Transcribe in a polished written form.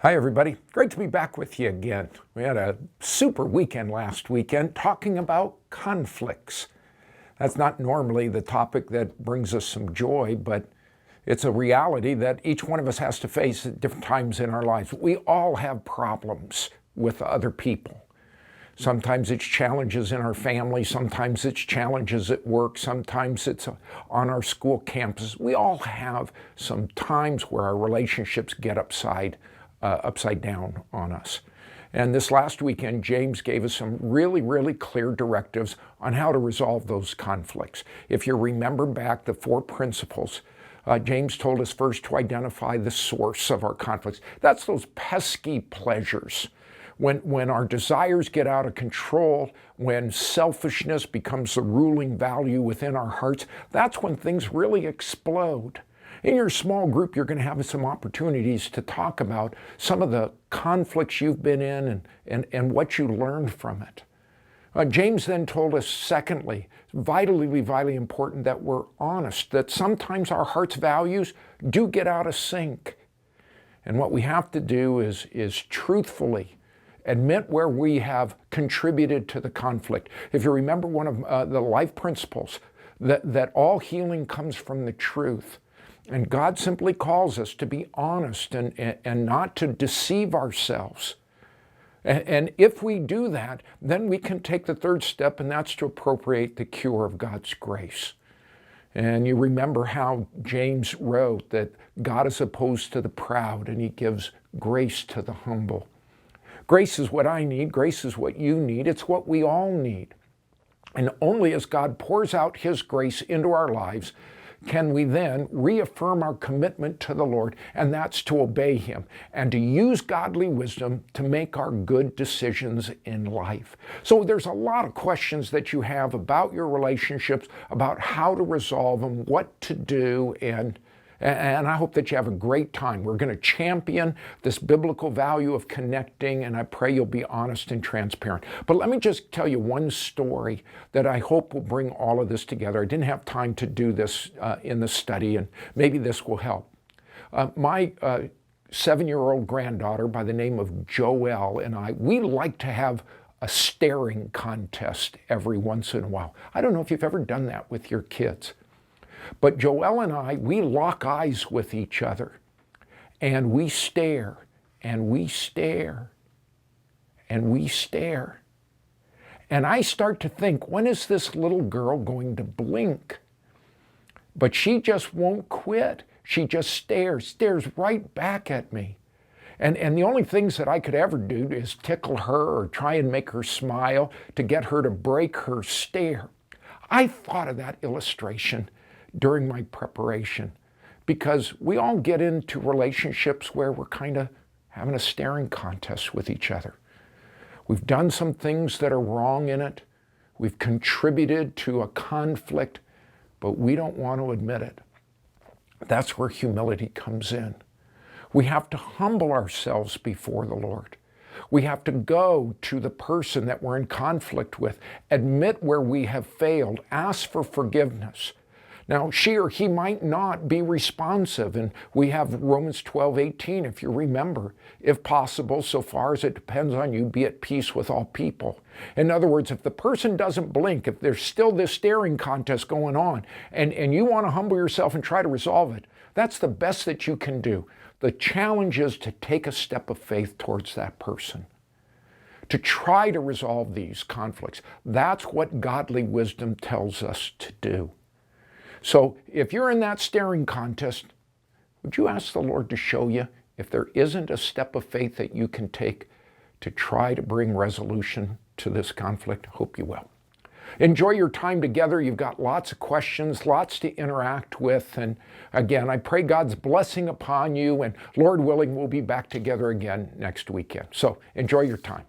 Hi, everybody. Great to be back with you again. We had a super weekend last weekend talking about conflicts. That's not normally the topic that brings us some joy, but it's a reality that each one of us has to face at different times in our lives. We all have problems with other people. Sometimes it's challenges in our family, sometimes it's challenges at work, sometimes it's on our school campus. We all have some times where our relationships get upside down on us. And this last weekend, James gave us some really clear directives on how to resolve those conflicts. If you remember back the 4 principles, James told us first to identify the source of our conflicts. That's those pesky pleasures. When our desires get out of control, when selfishness becomes the ruling value within our hearts, that's when things really explode. In your small group, you're going to have some opportunities to talk about some of the conflicts you've been in and what you learned from it. James then told us, secondly, vitally important that we're honest, that sometimes our heart's values do get out of sync. And what we have to do is truthfully admit where we have contributed to the conflict. If you remember one of the life principles, that all healing comes from the truth. And God simply calls us to be honest and not to deceive ourselves. And if we do that, then we can take the third step, and that's to appropriate the cure of God's grace. And you remember how James wrote that God is opposed to the proud, and he gives grace to the humble. Grace is what I need. Grace is what you need. It's what we all need. And only as God pours out his grace into our lives can we then reaffirm our commitment to the Lord, and that's to obey him and to use godly wisdom to make our good decisions in life. So there's a lot of questions that you have about your relationships, about how to resolve them, what to do, and I hope that you have a great time. We're going to champion this biblical value of connecting, and I pray you'll be honest and transparent. But let me just tell you one story that I hope will bring all of this together. I didn't have time to do this in the study, and maybe this will help. My 7-year-old granddaughter by the name of Joelle and I, we like to have a staring contest every once in a while. I don't know if you've ever done that with your kids. But Joelle and I, we lock eyes with each other, and we stare, and we stare, and we stare. And I start to think, when is this little girl going to blink? But she just won't quit. She just stares right back at me. And the only things that I could ever do is tickle her or try and make her smile to get her to break her stare. I thought of that illustration during my preparation, because we all get into relationships where we're kind of having a staring contest with each other. We've done some things that are wrong in it. We've contributed to a conflict, but we don't want to admit it. That's where humility comes in. We have to humble ourselves before the Lord. We have to go to the person that we're in conflict with, admit where we have failed, ask for forgiveness. Now, she or he might not be responsive, and we have Romans 12.18, if you remember, if possible, so far as it depends on you, be at peace with all people. In other words, if the person doesn't blink, if there's still this staring contest going on, and you want to humble yourself and try to resolve it, that's the best that you can do. The challenge is to take a step of faith towards that person, to try to resolve these conflicts. That's what godly wisdom tells us to do. So if you're in that staring contest, would you ask the Lord to show you if there isn't a step of faith that you can take to try to bring resolution to this conflict? I hope you will. Enjoy your time together. You've got lots of questions, lots to interact with. And again, I pray God's blessing upon you. And Lord willing, we'll be back together again next weekend. So enjoy your time.